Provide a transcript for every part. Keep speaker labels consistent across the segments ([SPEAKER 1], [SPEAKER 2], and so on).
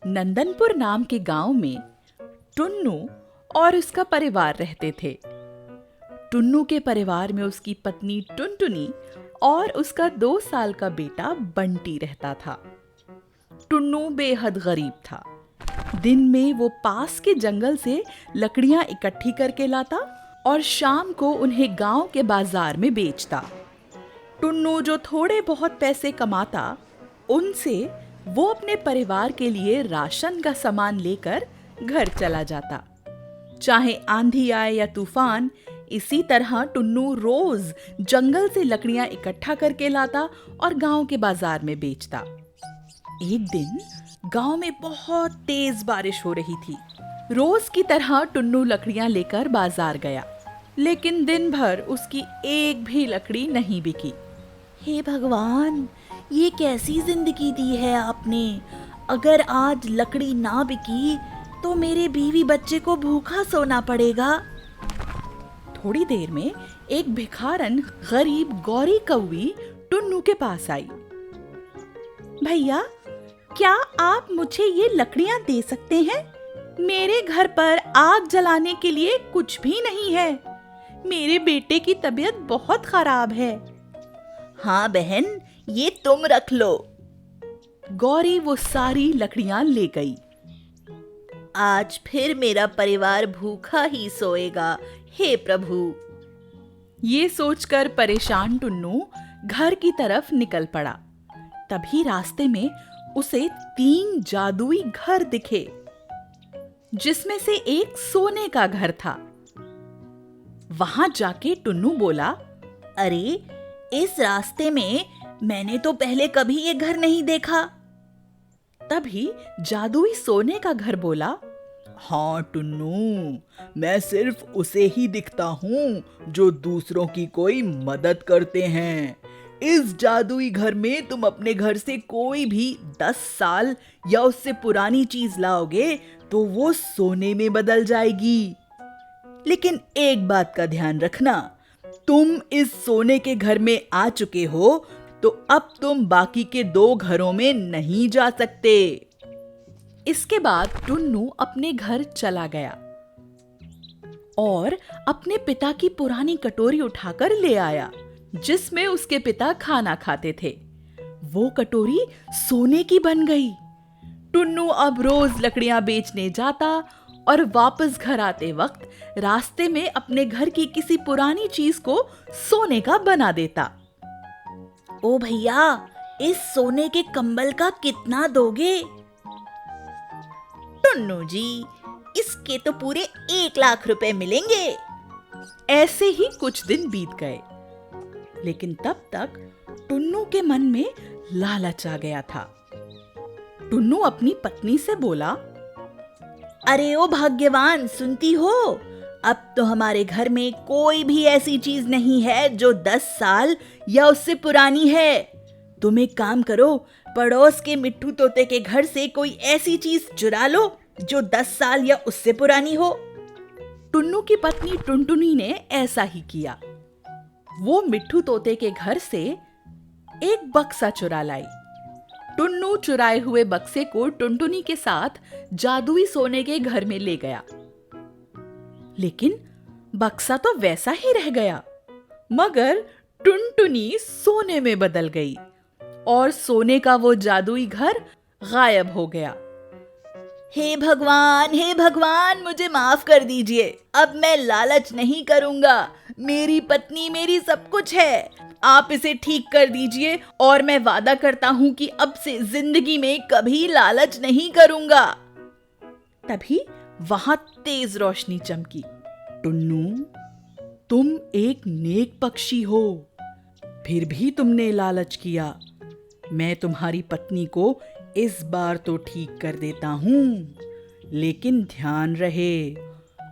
[SPEAKER 1] नंदनपुर नाम के गांव में टुन्नू और उसका परिवार रहते थे। टुन्नू के परिवार में उसकी पत्नी टुनटुनी और उसका 2 साल का बेटा बंटी रहता था। टुन्नू बेहद गरीब था। दिन में वो पास के जंगल से लकड़ियां इकट्ठी करके लाता और शाम को उन्हें गांव के बाजार में बेचता। टुन्नू जो थोड़े बहुत पैसे कमाता, उनसे वो अपने परिवार के लिए राशन का सामान लेकर घर चला जाता। चाहे आंधी आए या तूफान, इसी तरह टुन्नू रोज जंगल से लकड़ियां इकट्ठा करके लाता और गांव के बाजार में बेचता। एक दिन गांव में बहुत तेज बारिश हो रही थी। रोज की तरह टुन्नू लकड़ियां लेकर बाजार गया, लेकिन दिन भर उसकी एक भी लकड़ी नहीं बिकी।
[SPEAKER 2] हे भगवान, ये कैसी जिंदगी दी है आपने। अगर आज लकड़ी ना बिकी तो मेरे बीवी बच्चे को भूखा सोना पड़ेगा।
[SPEAKER 1] थोड़ी देर में एक भिखारन गरीब गौरी कौवी टुन्नू के पास आई। भैया, क्या आप मुझे ये लकड़ियां दे सकते हैं? मेरे घर पर आग जलाने के लिए कुछ भी नहीं है। मेरे बेटे की तबीयत बहुत खराब है।
[SPEAKER 2] हाँ बहन, ये तुम रख लो।
[SPEAKER 1] गौरी वो सारी लकड़ियां ले गई।
[SPEAKER 2] आज फिर मेरा परिवार भूखा ही सोएगा, हे प्रभु।
[SPEAKER 1] ये सोचकर परेशान टुन्नू घर की तरफ निकल पड़ा। तभी रास्ते में उसे 3 जादुई घर दिखे, जिसमें से एक सोने का घर था। वहां जाके टुन्नू बोला,
[SPEAKER 2] अरे, इस रास्ते में मैंने तो पहले कभी ये घर नहीं देखा।
[SPEAKER 1] तभी जादुई सोने का घर बोला,
[SPEAKER 3] हाँ टुन्नू, मैं सिर्फ उसे ही दिखता हूँ जो दूसरों की कोई मदद करते हैं। इस जादुई घर में तुम अपने घर से कोई भी 10 साल या उससे पुरानी चीज लाओगे तो वो सोने में बदल जाएगी। लेकिन एक बात का ध्यान रखना, तुम इस सोने के घर में आ चुके हो तो अब तुम बाकी के 2 घरों में नहीं जा सकते।
[SPEAKER 1] इसके बाद टुन्नू अपने घर चला गया और अपने पिता की पुरानी कटोरी उठाकर ले आया, जिसमें उसके पिता खाना खाते थे। वो कटोरी सोने की बन गई। टुन्नू अब रोज लकड़ियां बेचने जाता और वापस घर आते वक्त रास्ते में अपने घर की किसी पुरानी चीज को सोने का बना देता।
[SPEAKER 2] ओ भैया, इस सोने के कंबल का कितना दोगे? टुन्नू जी, इसके तो पूरे 1 लाख रुपए मिलेंगे।
[SPEAKER 1] ऐसे ही कुछ दिन बीत गए, लेकिन तब तक टुन्नू के मन में लालच आ गया था। टुन्नू अपनी पत्नी से बोला,
[SPEAKER 2] अरे ओ भाग्यवान, सुनती हो? अब तो हमारे घर में कोई भी ऐसी चीज नहीं है जो 10 साल या उससे पुरानी है। तुम एक काम करो, पड़ोस के मिट्ठू तोते के घर से कोई ऐसी चीज चुरा लो जो 10 साल या उससे पुरानी हो।
[SPEAKER 1] टुन्नू की पत्नी टुनटुनी ने ऐसा ही किया। वो मिट्ठू तोते के घर से एक बक्सा चुरा लाई। टुन्नू चुराए हुए बक्से को टुनटुनी के साथ जादुई सोने के घर में ले गया, लेकिन बक्सा तो वैसा ही रह गया, मगर टुनटुनी सोने में बदल गई और सोने का वो जादुई घर गायब हो गया।
[SPEAKER 2] हे भगवान, मुझे माफ कर दीजिए। अब मैं लालच नहीं करूंगा। मेरी पत्नी मेरी सब कुछ है। आप इसे ठीक कर दीजिए और मैं वादा करता हूं कि अब से जिंदगी में कभी लालच नहीं करूंगा।
[SPEAKER 1] तभी वहां तेज रोशनी चमकी। टुन्नू, तुम एक नेक पक्षी हो, फिर भी तुमने लालच किया। मैं तुम्हारी पत्नी को इस बार तो ठीक कर देता हूँ, लेकिन ध्यान रहे,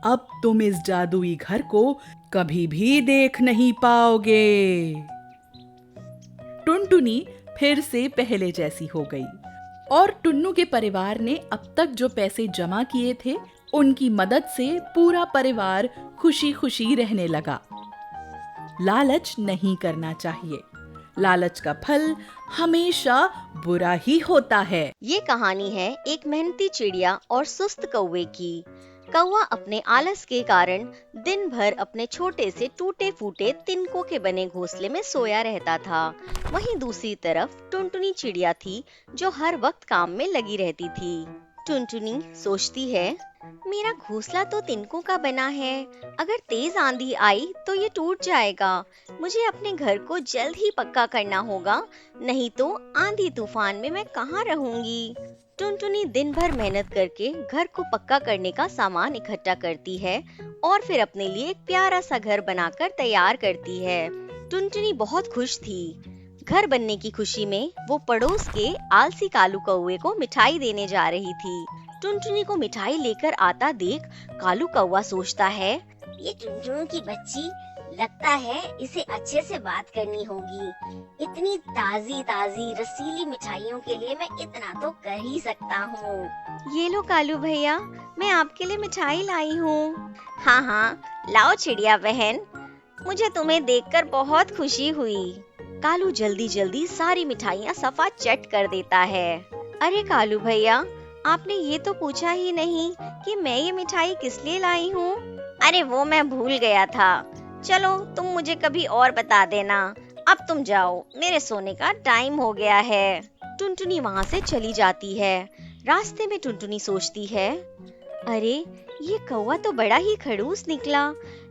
[SPEAKER 1] अब तुम इस जादुई घर को कभी भी देख नहीं पाओगे। टुनटुनी फिर से पहले जैसी हो गई और टुन्नू के परिवार ने अब तक जो पैसे जमा किए थे, उनकी मदद से पूरा परिवार खुशी खुशी रहने लगा। लालच नहीं करना चाहिए, लालच का फल हमेशा बुरा ही होता है।
[SPEAKER 4] ये कहानी है एक मेहनती चिड़िया और सुस्त कौवे की। कौवा अपने आलस के कारण दिन भर अपने छोटे से टूटे फूटे तिनकों के बने घोंसले में सोया रहता था। वहीं दूसरी तरफ टुनटुनी चिड़िया थी जो हर वक्त काम में लगी रहती थी। टुनटुनी सोचती है, मेरा घोंसला तो तिनकों का बना है, अगर तेज आंधी आई तो ये टूट जाएगा। मुझे अपने घर को जल्द ही पक्का करना होगा, नहीं तो आंधी तूफान में मैं कहाँ रहूंगी। टुनटुनी दिन भर मेहनत करके घर को पक्का करने का सामान इकट्ठा करती है और फिर अपने लिए एक प्यारा सा घर बनाकर तैयार करती है। टुनटुनी बहुत खुश थी। घर बनने की खुशी में वो पड़ोस के आलसी कालू कौवे को मिठाई देने जा रही थी। टुनटुनी को मिठाई लेकर आता देख कालू कौवा सोचता है,
[SPEAKER 5] ये टुनटुन की बच्ची, लगता है इसे अच्छे से बात करनी होगी। इतनी ताजी ताजी रसीली मिठाइयों के लिए मैं इतना तो कर ही सकता हूँ।
[SPEAKER 4] ये लो कालू भैया, मैं आपके लिए मिठाई लाई हूँ। हाँ हाँ, लाओ चिड़िया बहन, मुझे तुम्हें देखकर बहुत खुशी हुई। कालू जल्दी जल्दी सारी मिठाइयाँ सफा चट कर देता है। अरे कालू भैया, आपने ये तो पूछा ही नहीं कि मैं ये मिठाई किस लिए लाई हूँ। अरे वो मैं भूल गया था, चलो तुम मुझे कभी और बता देना। अब तुम जाओ, मेरे सोने का टाइम हो गया है। टुनटुनी वहाँ से चली जाती है। रास्ते में टुनटुनी सोचती है, अरे ये कौवा तो बड़ा ही खड़ूस निकला,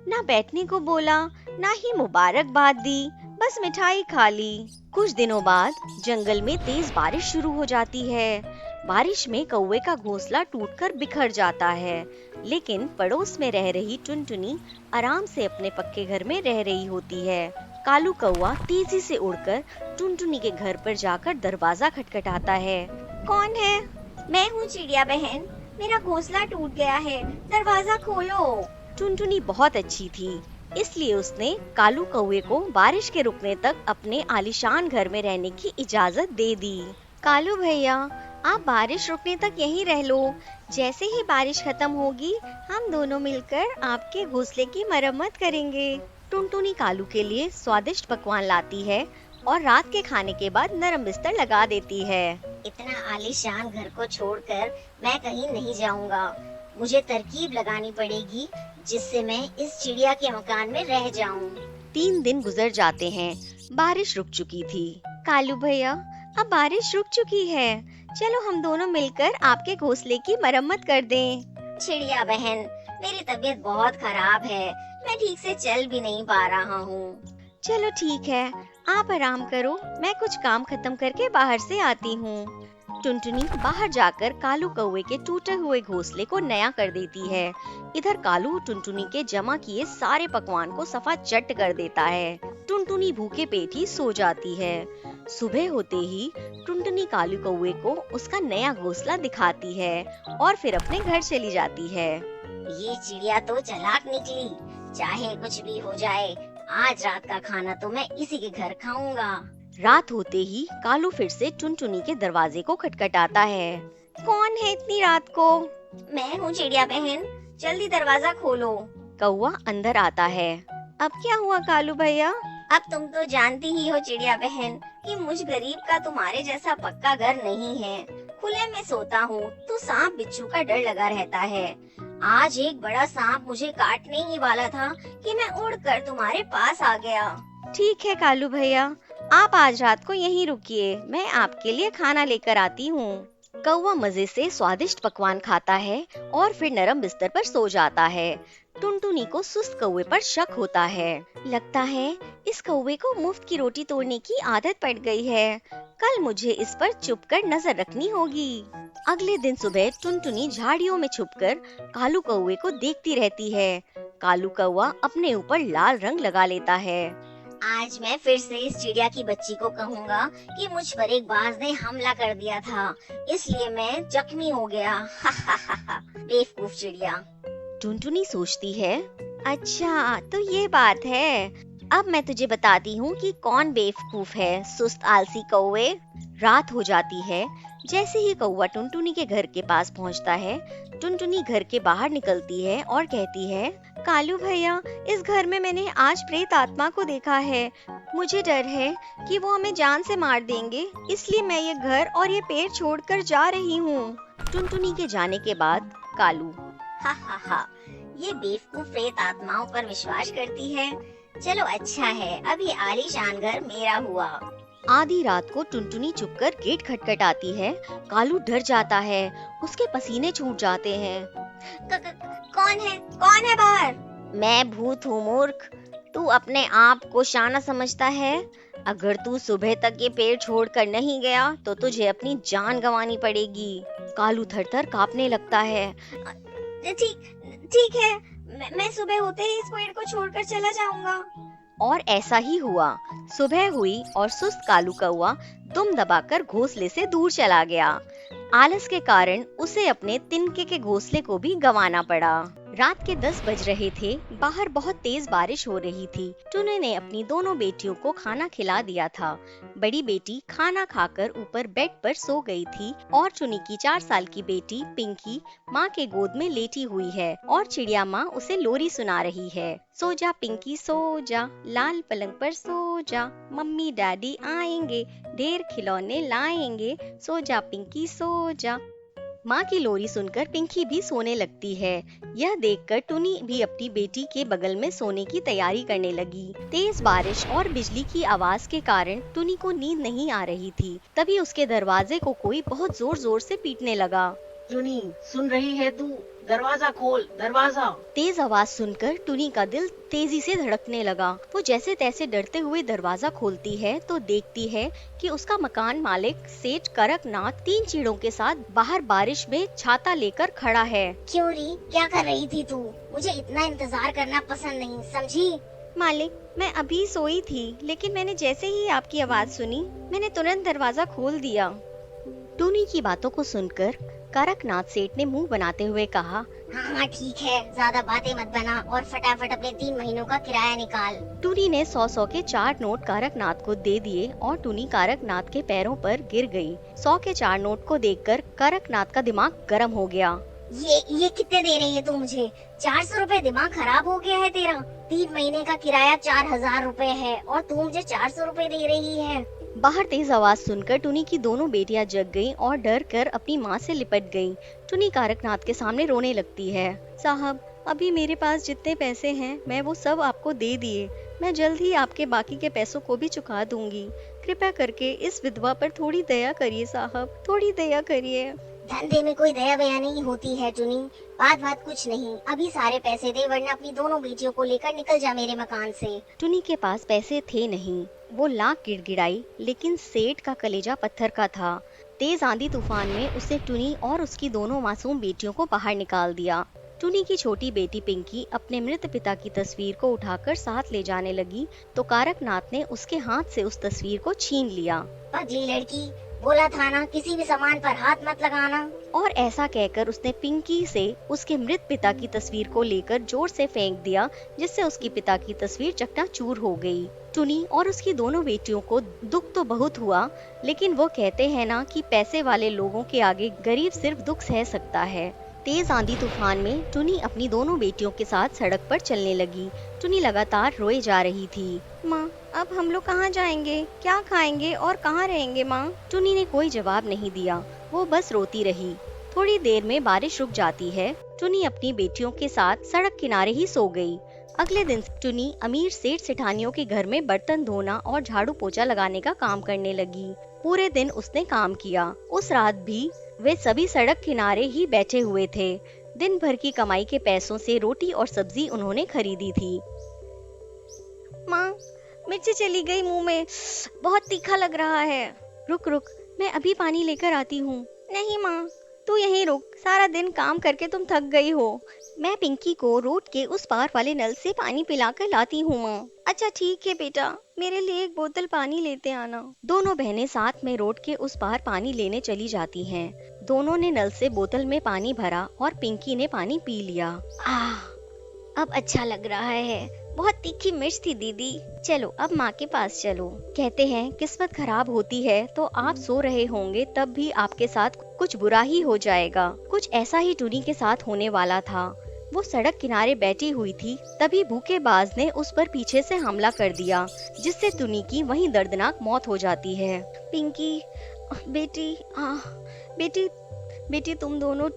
[SPEAKER 4] ना बैठने को बोला, ना ही मुबारकबाद दी, बस मिठाई खा ली। कुछ दिनों बाद जंगल में तेज बारिश शुरू हो जाती है। बारिश में कौवे का घोंसला टूटकर बिखर जाता है, लेकिन पड़ोस में रह रही टुनटुनी आराम से अपने पक्के घर में रह रही होती है। कालू कौवा तेजी से उड़कर टुनटुनी के घर पर जाकर दरवाजा खटखटाता है। कौन है?
[SPEAKER 5] मैं हूँ चिड़िया बहन, मेरा घोंसला टूट गया है, दरवाजा खोलो।
[SPEAKER 4] टुनटुनी बहुत अच्छी थी, इसलिए उसने कालू कौवे को बारिश के रुकने तक अपने आलीशान घर में रहने की इजाजत दे दी। कालू भैया, आप बारिश रुकने तक यहीं रह लो। जैसे ही बारिश खत्म होगी, हम दोनों मिलकर आपके घोंसले की मरम्मत करेंगे। टुनटुनी कालू के लिए स्वादिष्ट पकवान लाती है और रात के खाने के बाद नरम बिस्तर लगा देती है।
[SPEAKER 5] इतना आलीशान घर को छोड़कर मैं कहीं नहीं जाऊंगा। मुझे तरकीब लगानी पड़ेगी जिससे मैं इस चिड़िया के मकान में रह जाऊं।
[SPEAKER 4] 3 दिन गुजर जाते हैं। बारिश रुक चुकी थी। कालू भैया, अब बारिश रुक चुकी है, चलो हम दोनों मिलकर आपके घोंसले की मरम्मत कर दें।
[SPEAKER 5] चिड़िया बहन, मेरी तबीयत बहुत खराब है, मैं ठीक से चल भी नहीं पा रहा हूँ।
[SPEAKER 4] चलो ठीक है, आप आराम करो, मैं कुछ काम खत्म करके बाहर से आती हूँ। टुनटुनी बाहर जाकर कालू कौवे के टूटे हुए घोंसले को नया कर देती है। इधर कालू टुनटुनी के जमा किए सारे पकवान को सफा चट कर देता है। टुनटुनी भूखे पेट ही सो जाती है। सुबह होते ही टुनटुनी कालू कौवे को उसका नया घोंसला दिखाती है और फिर अपने घर चली जाती है।
[SPEAKER 5] ये चिड़िया तो चालाक निकली, चाहे कुछ भी हो जाए, आज रात का खाना तो मैं इसी के घर खाऊंगा।
[SPEAKER 4] रात होते ही कालू फिर से टुनटुनी के दरवाजे को खटखटाता है। कौन है इतनी रात को?
[SPEAKER 5] मैं हूँ चिड़िया बहन, जल्दी दरवाजा खोलो।
[SPEAKER 4] कौवा अंदर आता है। अब क्या हुआ कालू भैया?
[SPEAKER 5] अब तुम तो जानती ही हो चिड़िया बहन कि मुझ गरीब का तुम्हारे जैसा पक्का घर नहीं है। खुले में सोता हूँ तो सांप बिच्छू का डर लगा रहता है। आज एक बड़ा सांप मुझे काटने ही वाला था कि मैं उड़कर तुम्हारे पास आ गया।
[SPEAKER 4] ठीक है कालू भैया, आप आज रात को यहीं रुकिए, मैं आपके लिए खाना लेकर आती हूँ। कौवा मजे से स्वादिष्ट पकवान खाता है और फिर नरम बिस्तर पर सो जाता है। टुनटुनी को सुस्त कौवे पर शक होता है। लगता है इस कौवे को मुफ्त की रोटी तोड़ने की आदत पड़ गई है। कल मुझे इस पर छुपकर नजर रखनी होगी। अगले दिन सुबह टुनटुनी झाड़ियों में छुपकर कालू कौवे को देखती रहती है। कालू कौवा अपने ऊपर लाल रंग लगा लेता है।
[SPEAKER 5] आज मैं फिर से इस चिड़िया की बच्ची को कहूँगा कि मुझ पर एक बाज ने हमला कर दिया था, इसलिए मैं जख्मी हो गया। बेवकूफ चिड़िया।
[SPEAKER 4] टुनटुनी सोचती है, अच्छा तो ये बात है, अब मैं तुझे बताती हूँ कि कौन बेवकूफ है, सुस्त आलसी कौवे। रात हो जाती है। जैसे ही कौवा टुनटुनी के घर के पास पहुँचता है, टुनटुनी घर के बाहर निकलती है और कहती है, कालू भैया, इस घर में मैंने आज प्रेत आत्मा को देखा है। मुझे डर है कि वो हमें जान से मार देंगे, इसलिए मैं ये घर और ये पेड़ छोड़कर जा रही हूँ। टुनटुनी के जाने के बाद कालू,
[SPEAKER 5] हा हा हा, ये बेवकूफ प्रेत आत्माओं पर विश्वास करती है। चलो अच्छा है, अभी आलीशान घर मेरा हुआ।
[SPEAKER 4] आधी रात को टुनटुनी चुपकर गेट खटखटाती है। कालू डर जाता है, उसके पसीने छूट जाते हैं।
[SPEAKER 5] कौन है बाहर?
[SPEAKER 4] मैं भूत हूँ मूर्ख, तू अपने आप को शाना समझता है। अगर तू सुबह तक ये पेड़ छोड़कर नहीं गया तो तुझे अपनी जान गंवानी पड़ेगी। कालू थर-थर कांपने लगता है।
[SPEAKER 5] ठीक है, मैं सुबह होते ही इस पेड़ को छोड़कर चला जाऊंगा।
[SPEAKER 4] और ऐसा ही हुआ। सुबह हुई और सुस्त कालू कौआ दुम दबाकर घोंसले से दूर चला गया। आलस के कारण उसे अपने तिनके के घोंसले को भी गंवाना पड़ा। रात के 10 बज रहे थे। बाहर बहुत तेज बारिश हो रही थी। टुनी ने अपनी दोनों बेटियों को खाना खिला दिया था। बड़ी बेटी खाना खाकर ऊपर बेड पर सो गई थी और टुनी की 4 साल की बेटी पिंकी माँ के गोद में लेटी हुई है और चिड़िया माँ उसे लोरी सुना रही है। सो जा पिंकी सो जा, लाल पलंग पर सो जा, मम्मी डैडी आएंगे, ढेर खिलौने लाएंगे, सो जा पिंकी सो जा। माँ की लोरी सुनकर पिंकी भी सोने लगती है। यह देखकर टुनी भी अपनी बेटी के बगल में सोने की तैयारी करने लगी। तेज बारिश और बिजली की आवाज के कारण टुनी को नींद नहीं आ रही थी। तभी उसके दरवाजे को कोई बहुत जोर जोर से पीटने लगा।
[SPEAKER 6] टुनी, सुन रही है तू? दरवाजा खोल, दरवाजा।
[SPEAKER 4] तेज आवाज सुनकर टुनी का दिल तेजी से धड़कने लगा। वो जैसे तैसे डरते हुए दरवाजा खोलती है तो देखती है कि उसका मकान मालिक सेठ करकनाथ 3 चीड़ों के साथ बाहर बारिश में छाता लेकर खड़ा है।
[SPEAKER 5] क्यों री, क्या कर रही थी तू? मुझे इतना इंतजार करना पसंद नहीं, समझी?
[SPEAKER 4] मालिक, मैं अभी सोई थी, लेकिन मैंने जैसे ही आपकी आवाज सुनी, मैंने तुरंत दरवाजा खोल दिया। टुनी की बातों को सुनकर करकनाथ सेठ ने मुंह बनाते हुए कहा,
[SPEAKER 5] हाँ ठीक है, ज्यादा बातें मत बना और फटाफट अपने 3 महीनों का किराया निकाल।
[SPEAKER 4] टुनी ने 100 के 4 नोट करकनाथ को दे दिए और टुनी करकनाथ के पैरों पर गिर गई। 100 के 4 नोट को देखकर करकनाथ का दिमाग गर्म हो गया।
[SPEAKER 5] ये कितने दे रही है तू मुझे? 400 रुपए? दिमाग खराब हो गया है तेरा? 3 महीने का किराया 4000 रुपए है और तू मुझे 400 रुपए दे रही है?
[SPEAKER 4] बाहर तेज आवाज सुनकर टुनी की दोनों बेटियां जग गईं और डर कर अपनी माँ से लिपट गईं। टुनी करकनाथ के सामने रोने लगती है। साहब, अभी मेरे पास जितने पैसे हैं मैं वो सब आपको दे दिए। मैं जल्द ही आपके बाकी के पैसों को भी चुका दूंगी। कृपया करके इस विधवा पर थोड़ी दया करिए साहब, थोड़ी दया करिए।
[SPEAKER 5] धंधे में कोई दया बया नहीं होती है टुनी। बात कुछ नहीं, अभी सारे पैसे दे वरना अपनी दोनों बेटियों को लेकर निकल जा मेरे मकान से।
[SPEAKER 4] टुनी के पास पैसे थे नहीं। वो लाख गिड़गिड़ाई, लेकिन सेठ का कलेजा पत्थर का था। तेज आंधी तूफान में उसने टुनी और उसकी दोनों मासूम बेटियों को बाहर निकाल दिया। टुनी की छोटी बेटी पिंकी अपने मृत पिता की तस्वीर को उठाकर साथ ले जाने लगी तो करकनाथ ने उसके हाथ से उस तस्वीर को छीन लिया।
[SPEAKER 5] पगली लड़की, बोला था ना किसी भी सामान पर हाथ मत लगाना।
[SPEAKER 4] और ऐसा कहकर उसने पिंकी से उसके मृत पिता की तस्वीर को लेकर जोर से फेंक दिया, जिससे उसकी पिता की तस्वीर चकनाचूर हो गई। टुनी और उसकी दोनों बेटियों को दुख तो बहुत हुआ, लेकिन वो कहते हैं ना कि पैसे वाले लोगों के आगे गरीब सिर्फ दुख सह सकता है। तेज आंधी तूफान में टुनी अपनी दोनों बेटियों के साथ सड़क पर चलने लगी। टुनी लगातार रोए जा रही थी। माँ, अब हम लोग कहाँ जाएंगे, क्या खाएंगे और कहाँ रहेंगे माँ? टुनी ने कोई जवाब नहीं दिया, वो बस रोती रही। थोड़ी देर में बारिश रुक जाती है। टुनी अपनी बेटियों के साथ सड़क किनारे ही सो गई। अगले दिन टुनी अमीर सेठ सेठानियों के घर में बर्तन धोना और झाड़ू पोछा लगाने का काम करने लगी। पूरे दिन उसने काम किया। उस रात भी वे सभी सड़क किनारे ही बैठे हुए थे। दिन भर की कमाई के पैसों से रोटी और सब्जी उन्होंने खरीदी थी। माँ, मिर्ची चली गई मुंह में, बहुत तीखा लग रहा है। रुक रुक, मैं अभी पानी लेकर आती हूँ। नहीं माँ, तू यहीं रुक, सारा दिन काम करके तुम थक गई हो। मैं पिंकी को रोड के उस पार वाले नल से पानी पिलाकर लाती हूँ माँ। अच्छा ठीक है बेटा, मेरे लिए एक बोतल पानी लेते आना। दोनों बहनें साथ में रोड के उस पार पानी लेने चली जाती हैं। दोनों ने नल से बोतल में पानी भरा और पिंकी ने पानी पी लिया। अब अच्छा लग रहा है, बहुत तीखी मिर्च थी दीदी। चलो अब माँ के पास चलो। कहते हैं किस्मत खराब होती है तो आप सो रहे होंगे तब भी आपके साथ कुछ बुरा ही हो जाएगा। कुछ ऐसा ही टुनी के साथ होने वाला था। वो सड़क किनारे बैठी हुई थी, तभी भूखेबाज ने उस पर पीछे से हमला कर दिया, जिससे टुनी की वहीं दर्दनाक मौत हो जाती है। पिंकी, बेटी, बेटी, बेटी तुम दोनों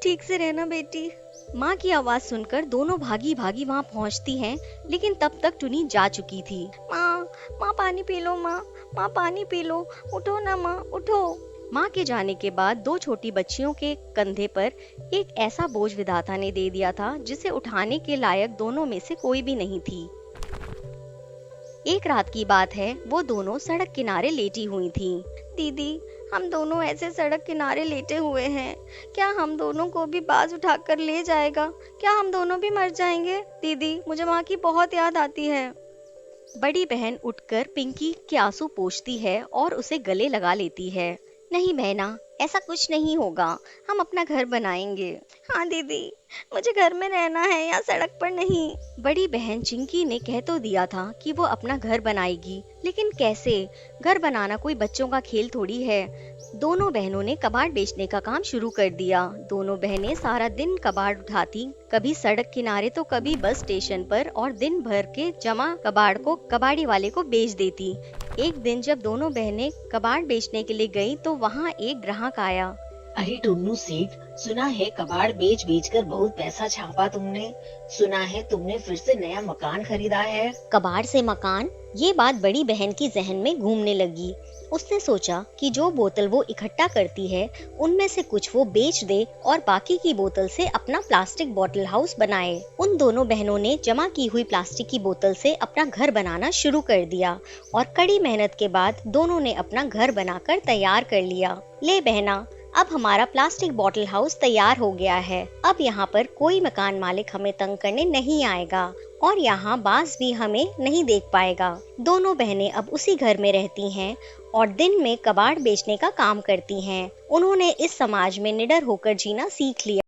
[SPEAKER 4] ठीक से रहना बेटी। माँ की आवाज सुनकर दोनों भागी भागी वहाँ पहुँचती हैं, लेकिन तब तक टुनी जा चुकी थी। माँ पानी पी लो, माँ पानी पी लो, उठो ना माँ, उठो। माँ के जाने के बाद दो छोटी बच्चियों के कंधे पर एक ऐसा बोझ विधाता ने दे दिया था जिसे उठाने के लायक दोनों में से कोई भी नहीं थी। एक रात की बात है, वो दोनों सड़क किनारे लेटी हुई थी। दीदी, हम दोनों ऐसे सड़क किनारे लेटे हुए हैं, क्या हम दोनों को भी बाज उठाकर ले जाएगा? क्या हम दोनों भी मर जाएंगे? दीदी, मुझे माँ की बहुत याद आती है। बड़ी बहन उठकर पिंकी के आंसू पोंछती है और उसे गले लगा लेती है। नहीं बहना, ऐसा कुछ नहीं होगा, हम अपना घर बनाएंगे। हाँ दीदी, मुझे घर में रहना है, यहाँ सड़क पर नहीं। बड़ी बहन चिंकी ने कह तो दिया था कि वो अपना घर बनाएगी, लेकिन कैसे? घर बनाना कोई बच्चों का खेल थोड़ी है। दोनों बहनों ने कबाड़ बेचने का काम शुरू कर दिया। दोनों बहनें सारा दिन कबाड़ उठाती, कभी सड़क किनारे तो कभी बस स्टेशन पर, और दिन भर के जमा कबाड़ को कबाड़ी वाले को बेच देती। एक दिन जब दोनों बहनें कबाड़ बेचने के लिए गई तो वहाँ एक ग्राहक आया।
[SPEAKER 6] अरे टुन्नू सेठ, सुना है कबाड़ बेच बेच कर बहुत पैसा छापा तुमने। सुना है तुमने फिर से नया मकान खरीदा है।
[SPEAKER 4] कबाड़ से मकान? ये बात बड़ी बहन की जहन में घूमने लगी। उसने सोचा कि जो बोतल वो इकट्ठा करती है उनमें से कुछ वो बेच दे और बाकी की बोतल से अपना प्लास्टिक बॉटल हाउस बनाए। उन दोनों बहनों ने जमा की हुई प्लास्टिक की बोतल से अपना घर बनाना शुरू कर दिया और कड़ी मेहनत के बाद दोनों ने अपना घर बनाकर तैयार कर लिया। ले बहना, अब हमारा प्लास्टिक बॉटल हाउस तैयार हो गया है। अब यहाँ पर कोई मकान मालिक हमें तंग करने नहीं आएगा और यहाँ बाज भी हमें नहीं देख पाएगा। दोनों बहनें अब उसी घर में रहती हैं और दिन में कबाड़ बेचने का काम करती हैं। उन्होंने इस समाज में निडर होकर जीना सीख लिया।